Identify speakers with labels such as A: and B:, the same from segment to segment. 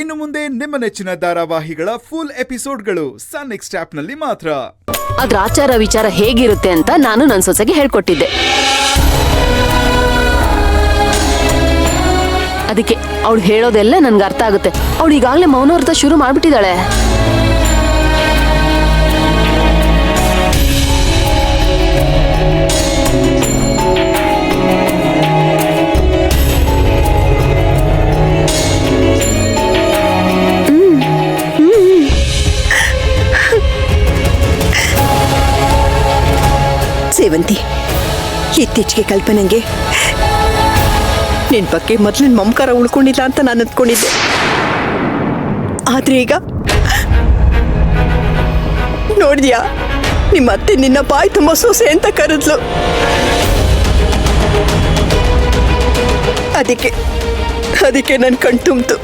A: ಇನ್ನು ಮುಂದೆ ನಿಮ್ಮ ನೆಚ್ಚಿನ ಧಾರಾವಾಹಿಗಳ ಫುಲ್ ಎಪಿಸೋಡ್ಗಳು ಸನ್ ನೆಕ್ಸ್ಟ್ ಆಪ್ನಲ್ಲಿ ಮಾತ್ರ.
B: ಅದ್ರ ಆಚಾರ ವಿಚಾರ ಹೇಗಿರುತ್ತೆ ಅಂತ ನಾನು ನನ್ನ ಸೊಸೆಗೆ ಹೇಳ್ಕೊಟ್ಟಿದ್ದೆ. ಅದಕ್ಕೆ ಅವಳು ಹೇಳೋದೆಲ್ಲ ನನ್ಗೆ ಅರ್ಥ ಆಗುತ್ತೆ. ಅವಳು ಈಗಾಗಲೇ ಮೌನಾರ್ಥ ಶುರು ಮಾಡ್ಬಿಟ್ಟಿದ್ದಾಳೆ.
C: ಸೇವಂತಿ, ಇತ್ತೀಚೆಗೆ ಕಲ್ಪನೆಗೆ ನಿನ್ ಬಗ್ಗೆ ಮೊದಲಿನ ಮಮಕಾರ ಉಳ್ಕೊಂಡಿಲ್ಲ ಅಂತ ನಾನು ಅಂದ್ಕೊಂಡಿದ್ದೆ. ಆದ್ರೆ ಈಗ ನೋಡಿದ್ಯಾ, ನಿಮ್ಮ ಅತ್ತೆ ನಿನ್ನ ಬಾಯಿ ತುಂಬ ಸೊಸೆ ಅಂತ ಕರೆದ್ಲು. ಅದಕ್ಕೆ ನನ್ನ ಕಣ್ ತುಂಬ್ತು.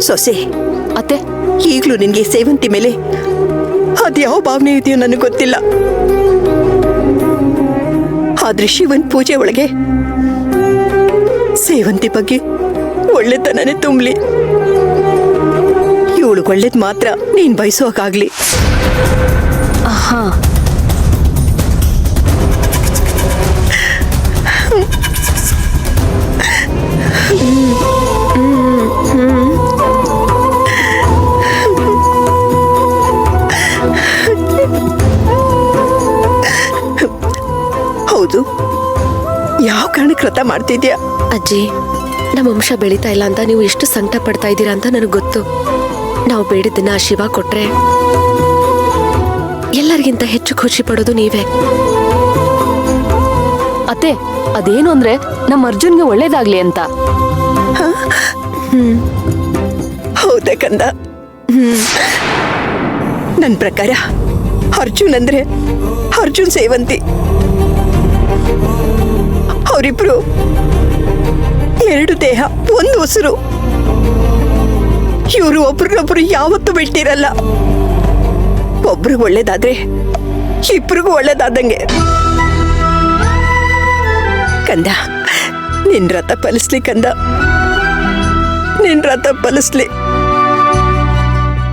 C: ಸೊಸೆ
B: ಅತ್ತೆ,
C: ಈಗಲೂ ನಿನ್ಗೆ ಸೇವಂತಿ ಮೇಲೆ ಅದ್ಯಾವ ಭಾವನೆ ಇದೆಯೋ ನನಗೆ ಗೊತ್ತಿಲ್ಲ. ಆದ್ರೆ ಶಿವನ್ ಪೂಜೆ ಒಳಗೆ ಸೇವಂತಿ ಬಗ್ಗೆ ಒಳ್ಳೆತನನೇ ತುಂಬಲಿ. ಇವಳು ಒಳ್ಳೇದ್ ಮಾತ್ರ ನೀನ್ ಬಯಸೋಕಾಗ್ಲಿ. ಹೌದು, ಯಾವ ಕಾರಣಕ್ಕೆ ವ್ರತ ಮಾಡ್ತಿದ್ಯಾ?
D: ಅಜ್ಜಿ, ನಮ್ಮ ವಂಶ ಬೆಳೀತಾ ಇಲ್ಲ ಅಂತ ನೀವು ಎಷ್ಟು ಸಂಕಟ ಪಡ್ತಾ ಇದ್ದೀರಾ ಅಂತ ನನಗೆ ಗೊತ್ತು. ನಾವು ಬೇಡಿದ್ದನ್ನ ಶಿವ ಕೊಟ್ರೆ ಎಲ್ಲರಿಗಿಂತ ಹೆಚ್ಚು ಖುಷಿ ಪಡೋದು ನೀವೇ.
B: ಅತ್ತೆ, ಅದೇನು ಅಂದ್ರೆ ನಮ್ಮ ಅರ್ಜುನ್ಗೆ ಒಳ್ಳೇದಾಗ್ಲಿ ಅಂತ.
C: ಹೌದಾ ಕಂದ? ನನ್ನ ಪ್ರಕಾರ ಅರ್ಜುನ್ ಅಂದ್ರೆ ಅರ್ಜುನ್ ಸೇವಂತಿ, ಅವರಿಬ್ರು ಎರಡು ದೇಹ ಒಂದು ಉಸಿರು. ಇವರು ಒಬ್ರನ್ನೊಬ್ರು ಯಾವತ್ತೂ ಬಿಟ್ಟಿರಲ್ಲ. ಒಬ್ರಿಗೆ ಒಳ್ಳೇದಾದ್ರೆ ಇಬ್ರಿಗೂ ಒಳ್ಳೇದಾದಂಗೆ. ಕಂದ, ನಿನ್ ರಥ ಫಲಿಸ್ಲಿ ಕಂದ, ನಿನ್ ರಥ ಫಲಿಸ್ಲಿ.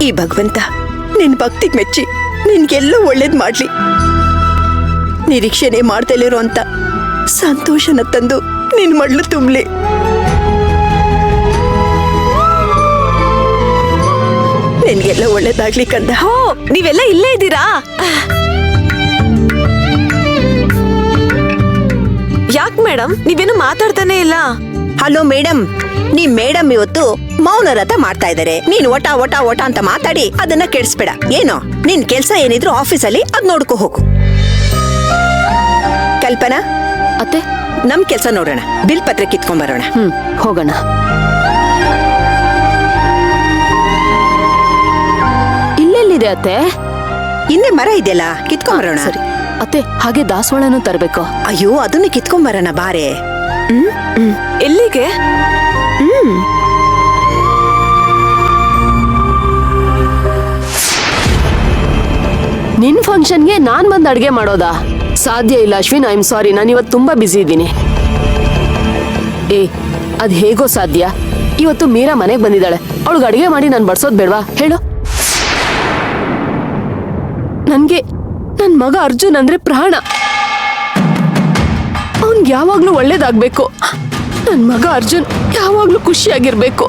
C: ಈ ಭಗವಂತ ನಿನ್ ಭಕ್ತಿಗೆ ಮೆಚ್ಚಿ ನಿನ್ಗೆಲ್ಲ ಒಳ್ಳೇದ್ ಮಾಡ್ಲಿ. ನಿರೀಕ್ಷೆನೆ ಮಾಡ್ದಲಿರೋ ಅಂತ ಸಂತೋಷನ ತಂದು ನಿನ್ ಮಡ್ಲು ತುಂಬಲಿ. ನಿನ್ಗೆಲ್ಲ ಒಳ್ಳೇದಾಗ್ಲಿ ಕಂದ.
D: ನೀವೆಲ್ಲ ಇಲ್ಲೇ ಇದ್ದೀರಾ? ಯಾಕೆ ಮೇಡಮ್ ನೀವೇನು ಮಾತಾಡ್ತಾನೆ ಇಲ್ಲ?
C: ಹಲೋ ಮೇಡಮ್, ಮೇಡಮ್ ಇವತ್ತು ಮೌನ ರಥ ಮಾಡ್ತಾ ಇದಾರೆ. ನೀನ್ ಒಟ ಒಟ ಒಟ ಅಂತ ಮಾತಾಡಿ ಅದನ್ನ ಕೆಡಿಸ್ಬೇಡ. ಏನೋ ನಿನ್ ಕೆಲ್ಸ ಏನಿದ್ರು ಆಫೀಸಲ್ಲಿ ಅದ್ ನೋಡ್ಕೊ ಹೋಗು. ಕಲ್ಪನಾ,
B: ಅತ್ತೆ,
C: ನಮ್ ಕೆಲ್ಸ ನೋಡೋಣ. ಬಿಲ್ ಪತ್ರ ಕಿತ್ಕೊಂಡ್ ಬರೋಣ.
B: ಹೋಗೋಣ. ಇಲ್ಲೆಲ್ಲಿದೆ ಅತ್ತೆ?
C: ಹಿಂದೆ ಮರ ಇದೆಯಲ್ಲ, ಕಿತ್ಕೊಂಡ್ ಬರೋಣ.
B: ಸರಿ ಅತ್ತೆ, ಹಾಗೆ ದಾಸವಾಳನೂ ತರಬೇಕು.
C: ಅಯ್ಯೋ, ಅದನ್ನ ಕಿತ್ಕೊಂಡ್ ಬರೋಣ ಬಾರೆ.
D: ಎಲ್ಲಿಗೆ?
B: ನಿನ್ ಫಂಕ್ಷನ್ಗೆ ನಾನ್ ಬಂದ್ ಅಡ್ಗೆ ಮಾಡೋದಾ? ಸಾಧ್ಯ ಇಲ್ಲ ಅಶ್ವಿನ್, ಐ ಆಮ್ ಸಾರಿ, ನಾನು ಇವತ್ತು ತುಂಬಾ ಬ್ಯುಸಿ ಇದ್ದೀನಿ. ಅದ್ ಹೇಗೋ ಸಾಧ್ಯ? ಇವತ್ತು ಮೀರಾ ಮನೆಗೆ ಬಂದಿದ್ದಾಳೆ. ಅವಳಿಗೆ ಅಡಿಗೆ ಮಾಡಿ ನಾನು ಬಡ್ಸೋದ್ ಬೇಡ್ವಾ ಹೇಳು? ನನ್ಗೆ ನನ್ ಮಗ ಅರ್ಜುನ್ ಅಂದ್ರೆ ಪ್ರಾಣ. ಅವನ್ಗೆ ಯಾವಾಗ್ಲೂ ಒಳ್ಳೇದಾಗ್ಬೇಕು. ನನ್ ಮಗ ಅರ್ಜುನ್ ಯಾವಾಗ್ಲೂ ಖುಷಿಯಾಗಿರ್ಬೇಕು.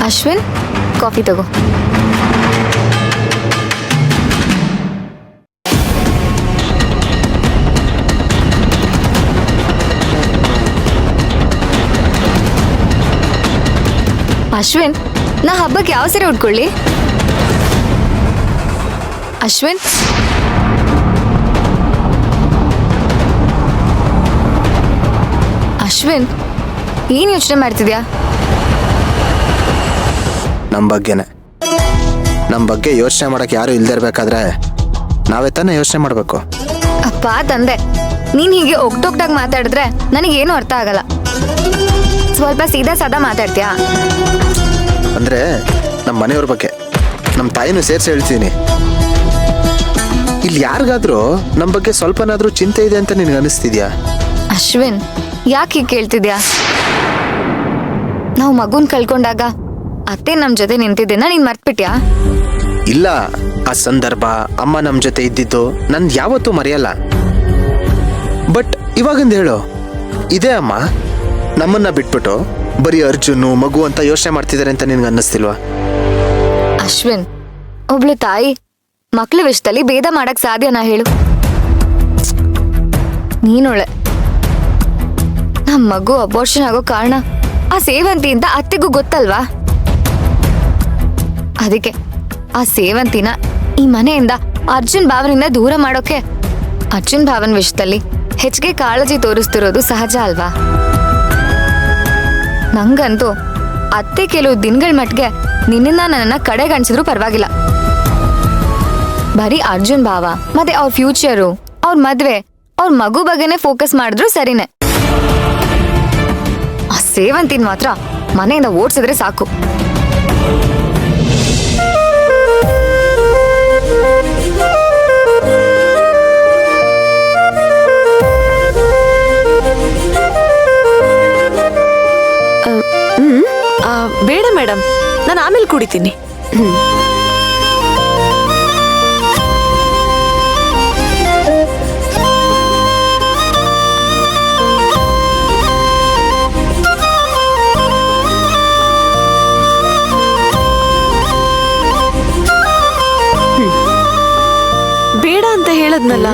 E: ಅಶ್ವಿನ್, ಕಾಫಿ ತಗೋ. ಅಶ್ವಿನ್, ನಾ ಹಬ್ಬಕ್ಕೆ ಯಾವ ಸೀರೆ ಉಟ್ಕೊಳ್ಳಿ? ಅಶ್ವಿನ್, ಅಶ್ವಿನ್, ಏನ್ ಯೋಚನೆ ಮಾಡ್ತಿದ್ಯಾ?
F: ನಮ್ಮ ಬಗ್ಗೆ ಯೋಚನೆ ಮಾಡಕ್ಕೆ ಯಾರು ಇಲ್ದಿರ್ಬೇಕಾದ್ರೆ ನಾವೇ ತಾನೇ ಯೋಚನೆ ಮಾಡಬೇಕು.
E: ಅಪ್ಪ ತಂದೆ, ನೀನ್ ಹೀಗೆ ಒಗ್ಟೊಗ್ಟಾಗಿ ಮಾತಾಡಿದ್ರೆ ನನಗೇನು ಅರ್ಥ ಆಗಲ್ಲ. ಸ್ವಲ್ಪ ಸೀದಾ ಸಾದಾ ಮಾತಾಡ್ತೀಯಾ?
F: ಅಂದ್ರೆ ನಮ್ಮ ಮನೆಯವ್ರ ಬಗ್ಗೆ, ನಮ್ಮ ತಾಯಿನೂ ಸೇರಿಸಿ ಹೇಳ್ತೀನಿ. ಇಲ್ಲಿ ಇಲ್ಲಿ ಯಾರಿಗಾದ್ರೂ ನಮ್ಮ ಬಗ್ಗೆ ಸ್ವಲ್ಪನಾದ್ರೂ ಚಿಂತೆ ಇದೆ ಅಂತ ನಿನ್ಗೆ ಅನಿಸ್ತಿದ್ಯಾ?
E: ಅಶ್ವಿನ್, ಯಾಕೆ ಹೀಗೆ ಕೇಳ್ತಿದ್ಯಾ? ನಾವು ಮಗುನ್ ಕಳ್ಕೊಂಡಾಗ ಅತ್ತೆ ನಮ್ ಜೊತೆ ನಿಂತಿದ್ದನ್ನ ನೀನ್ ಮರ್ತ್ಬಿಟ್ಯಾ?
F: ಇಲ್ಲ, ಆ ಸಂದರ್ಭ ಅಮ್ಮ ನಮ್ಮ ಜೊತೆ ಇದ್ದಿದ್ದು ನನ್ ಯಾವತ್ತೂ ಮರೆಯಲ್ಲ. ಬಟ್ ಇವಾಗಿಂದ ಹೇಳು, ಇದೇ ಅಮ್ಮ ನಮ್ಮನ್ನ ಬಿಟ್ಬಿಟ್ಟು ಬರೀ ಅರ್ಜುನು ಮಗು ಅಂತ ಯೋಚನೆ ಮಾಡ್ತಿದ್ದಾರೆ ಅಂತ ನಿನ್ಗೆ ಅನ್ನಿಸ್ತಿಲ್ವಾ?
E: ಅಶ್ವಿನ್, ಒಬ್ಳು ತಾಯಿ ಮಕ್ಳ ವಿಷಯದಲ್ಲಿ ಭೇದ ಮಾಡಕ್ ಸಾಧ್ಯನಾ ಹೇಳು? ನೀನೊಳೆ ನಮ್ ಮಗು ಅಬೋರ್ಷನ್ ಆಗೋ ಕಾರಣ ಆ ಸೇವಂತಿ ಅಂತ ಅತ್ತೆಗೂ ಗೊತ್ತಲ್ವಾ? ಅದಕ್ಕೆ ಆ ಸೇವಂತಿನ ಈ ಮನೆಯಿಂದ ಅರ್ಜುನ್ ಭಾವನಿಂದ ದೂರ ಮಾಡೋಕೆ ಅರ್ಜುನ್ ಭಾವನ್ ವಿಷಯದಲ್ಲಿ ಹೆಚ್ಚಿಗೆ ಕಾಳಜಿ ತೋರಿಸ್ತಿರೋದು ಸಹಜ ಅಲ್ವಾ? ನಂಗಂತೂ ಅತ್ತೆ ಕೆಲವು ದಿನಗಳ ಮಟ್ಟಿಗೆ ನಿನ್ನಿಂದ ನನ್ನನ್ನ ಕಡೆಗಣಿಸಿದ್ರು ಪರವಾಗಿಲ್ಲ. ಬರೀ ಅರ್ಜುನ್ ಭಾವ ಮತ್ತೆ ಅವ್ರ ಫ್ಯೂಚರು, ಅವ್ರ ಮದ್ವೆ, ಅವ್ರ ಮಗು ಬಗ್ಗೆನೆ ಫೋಕಸ್ ಮಾಡಿದ್ರು ಸರಿನೇ. ಆ ಸೇವಂತಿನ ಮಾತ್ರ ಮನೆಯಿಂದ ಓಡಿಸಿದ್ರೆ ಸಾಕು.
B: ಬೇಡ ಮೇಡಮ್, ನಾನು ಆಮೇಲೆ ಕುಡಿತೀನಿ. ಬೇಡ ಅಂತ ಹೇಳದ್ನಲ್ಲ.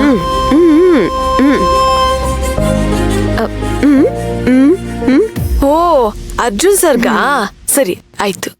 B: ಓ, ಅರ್ಜುನ್ ಸರ್ಗಾ? ಸರಿ ಆಯ್ತು.